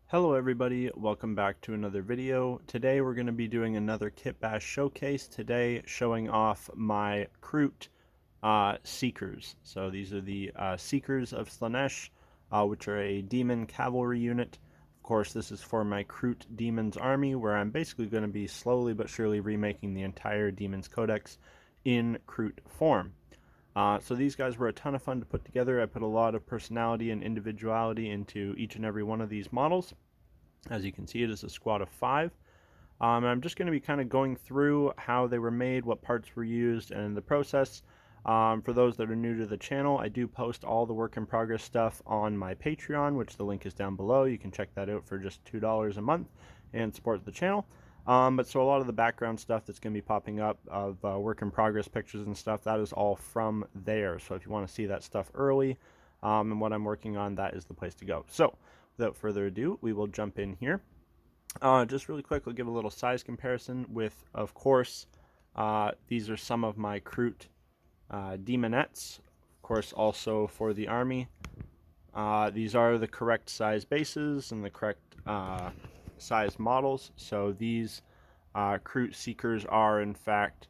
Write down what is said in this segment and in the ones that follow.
Hello everybody, welcome back to another video. Today we're going to be doing another Kitbash showcase, today showing off my Kroot Seekers. So these are the Seekers of Slaanesh, which are a demon cavalry unit. Of course, this is for my Kroot Demons army, where I'm basically going to be slowly but surely remaking the entire Demons Codex in Kroot form. So these guys were a ton of fun to put together. I put a lot of personality and individuality into each and every one of these models. As you can see, it is a squad of 5. And I'm just going to be kind of going through how they were made, what parts were used, and the process. For those that are new to the channel, I do post all the work in progress stuff on my Patreon, which the link is down below. You can check that out for just $2 a month and support the channel. But so a lot of the background stuff that's going to be popping up of work in progress pictures and stuff, that is all from there. So if you want to see that stuff early and what I'm working on, that is the place to go. So without further ado, we will jump in here. Just really quick, I'll give a little size comparison with, of course, these are some of my Kroot Demonettes, of course, also for the army. These are the correct size bases and the correct size models. So these Kroot Seekers are, in fact,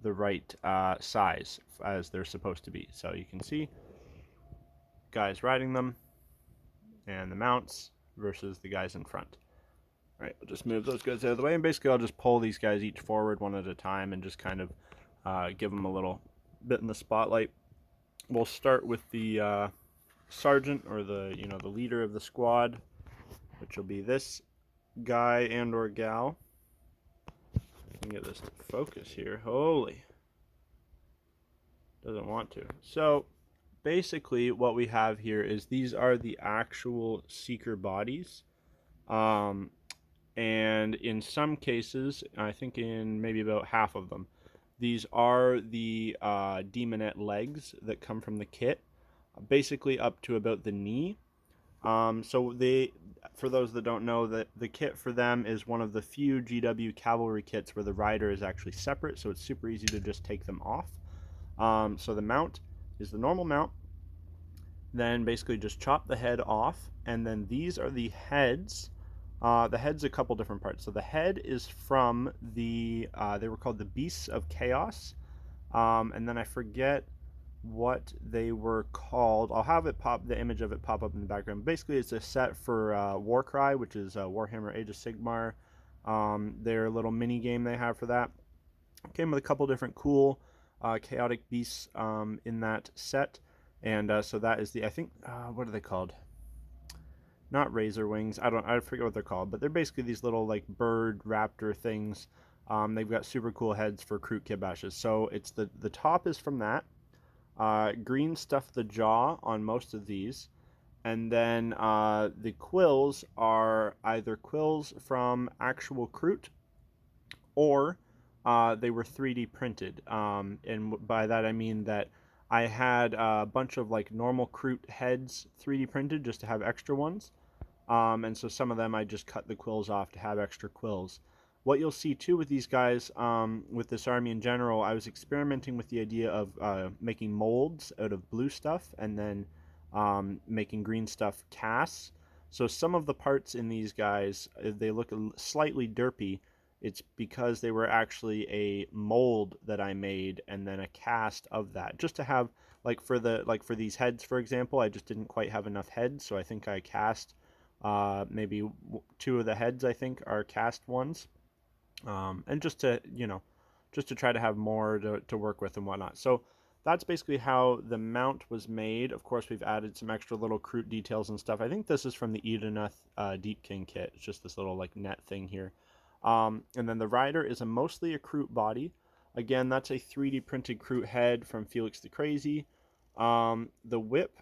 the right size as they're supposed to be. So you can see guys riding them and the mounts versus the guys in front. All right, we'll just move those guys out of the way, and basically I'll just pull these guys each forward one at a time and just kind of give them a little bit in the spotlight. We'll start with the sergeant, or the leader of the squad, which will be this guy and or gal. I can get this to focus here. Holy, doesn't want to. So basically what we have here is these are the actual seeker bodies. And in some cases, I think in maybe about half of them, these are the demonette legs that come from the kit, basically up to about the knee. So for those that don't know, that the kit for them is one of the few GW cavalry kits where the rider is actually separate, so it's super easy to just take them off. So the mount is the normal mount. Then basically just chop the head off, and then these are the heads. The head's a couple different parts. So the head is from the, they were called the Beasts of Chaos. And then I forget what they were called. I'll have it the image of it pop up in the background. Basically, it's a set for Warcry, which is Warhammer Age of Sigmar. Their little mini game they have for that. Came with a couple different cool chaotic beasts in that set. And so that is the, I think, what are they called? Not razor wings. I forget what they're called, but they're basically these little like bird raptor things. They've got super cool heads for Kroot Kitbashes. So it's the top is from that. Green stuff the jaw on most of these, and then the quills are either quills from actual Kroot, or they were 3D printed. And by that I mean that I had a bunch of like normal Kroot heads 3D printed just to have extra ones. And so some of them I just cut the quills off to have extra quills. What you'll see too with these guys, with this army in general, I was experimenting with the idea of making molds out of blue stuff and then making green stuff casts. So some of the parts in these guys, they look slightly derpy. It's because they were actually a mold that I made and then a cast of that, just to have for these heads, for example. I just didn't quite have enough heads, so I think I cast maybe 2 of the heads, I think, are cast ones, and just to try to have more to work with and whatnot. So that's basically how the mount was made. Of course, we've added some extra little Kroot details and stuff. I think this is from the Edenuth Deep King kit. It's just this little like net thing here. And then the rider is mostly a Kroot body. Again, that's a 3D printed Kroot head from Felix the Crazy. The whip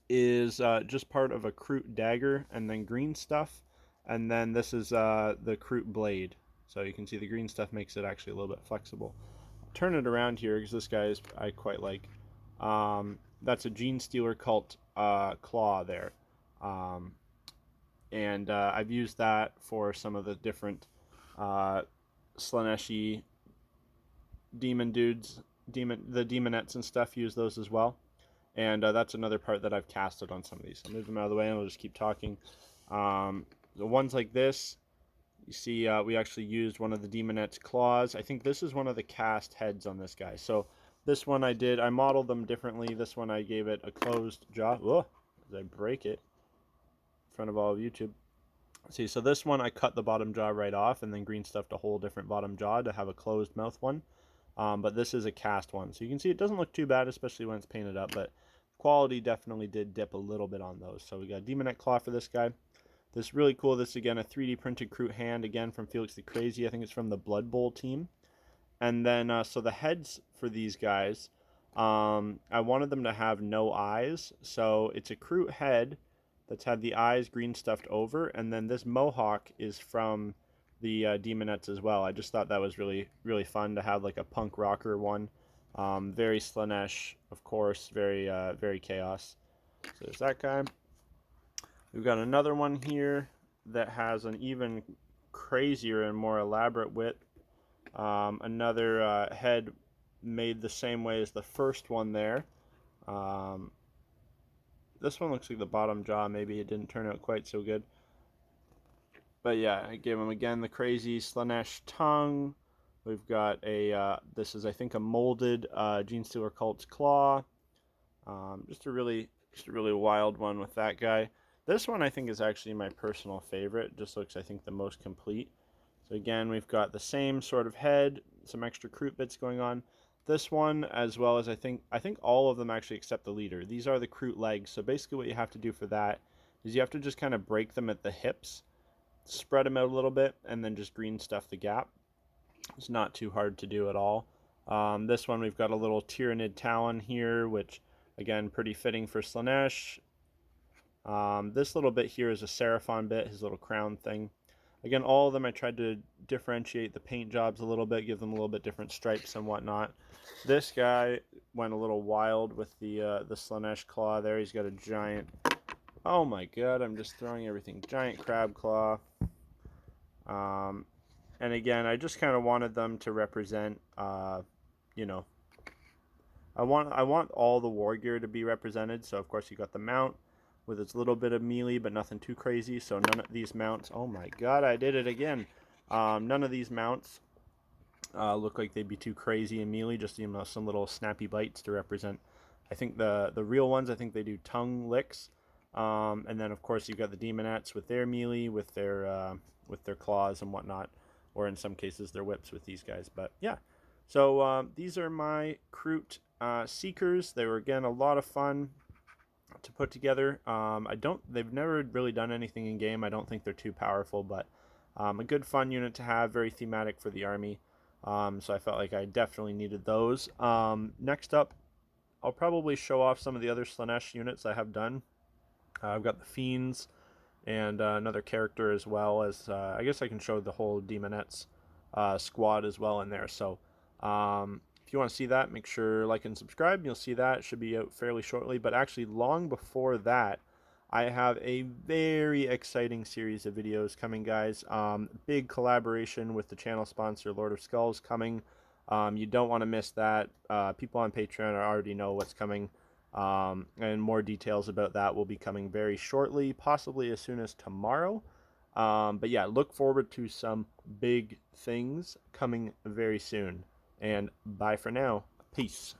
is just part of a Kroot dagger, and then green stuff. And then this is the Kroot blade. So you can see the green stuff makes it actually a little bit flexible. I'll turn it around here because this guy I quite like. That's a Gene Stealer Cult claw there. And I've used that for some of the different Slaaneshi demon dudes, the demonettes and stuff, use those as well. And that's another part that I've casted on some of these. I'll move them out of the way and I'll just keep talking. The ones like this, you see we actually used one of the Demonette's claws. I think this is one of the cast heads on this guy. So this one I modeled them differently. This one I gave it a closed jaw. Whoa, as I break it in front of all of YouTube. See, so this one I cut the bottom jaw right off and then green stuffed a whole different bottom jaw to have a closed mouth one. But this is a cast one. So you can see it doesn't look too bad, especially when it's painted up, but quality definitely did dip a little bit on those. So we got Demonette Claw for this guy. This really cool, this again, a 3D printed Kroot hand, again from Felix the Crazy. I think it's from the Blood Bowl team. And then, so the heads for these guys, I wanted them to have no eyes. So it's a Kroot head that's had the eyes green stuffed over. And then this mohawk is from the Demonettes as well. I just thought that was really, really fun to have like a punk rocker one. Very Slaanesh, of course, very, very chaos. So there's that guy. We've got another one here that has an even crazier and more elaborate whip. Another head made the same way as the first one there. This one looks like the bottom jaw. Maybe it didn't turn out quite so good. But yeah, I gave him again the crazy Slaanesh tongue. We've got a, this is I think a molded Genestealer Cult's claw. Just a really wild one with that guy. This one I think is actually my personal favorite. Just looks, I think, the most complete. So again, we've got the same sort of head, some extra Kroot bits going on. This one, as well as I think all of them actually except the leader. These are the Kroot legs. So basically what you have to do for that is you have to just kind of break them at the hips, spread them out a little bit, and then just green stuff the gap. It's not too hard to do at all. This one we've got a little Tyrannid Talon here, which again, pretty fitting for Slaanesh. This little bit here is a Seraphon bit, his little crown thing. Again, all of them I tried to differentiate the paint jobs a little bit, give them a little bit different stripes and whatnot. This guy went a little wild with the Slaanesh claw there. He's got a giant, oh my god, I'm just throwing everything, giant crab claw. And again, I just kind of wanted them to represent, you know, I want all the war gear to be represented. So of course you got the mount with its little bit of melee, but nothing too crazy. So none of these mounts, oh my god, I did it again. None of these mounts look like they'd be too crazy in melee, just, you know, some little snappy bites to represent. I think the real ones, I think they do tongue licks. And then of course you've got the Demonettes with their melee, with their claws and whatnot, or in some cases their whips with these guys. But yeah, so these are my Kroot Seekers. They were again a lot of fun to put together. They've never really done anything in game. I don't think they're too powerful, but a good fun unit to have, very thematic for the army. So I felt like I definitely needed those. Next up, I'll probably show off some of the other Slaanesh units I have done. I've got the Fiends and another character, as well as I guess I can show the whole Demonettes squad as well in there. So if you want to see that, make sure like and subscribe. You'll see that. It should be out fairly shortly. But actually, long before that, I have a very exciting series of videos coming, guys. Big collaboration with the channel sponsor, Lord of Skulls, coming. You don't want to miss that. People on Patreon already know what's coming. And more details about that will be coming very shortly, possibly as soon as tomorrow. But yeah, look forward to some big things coming very soon. And bye for now. Peace.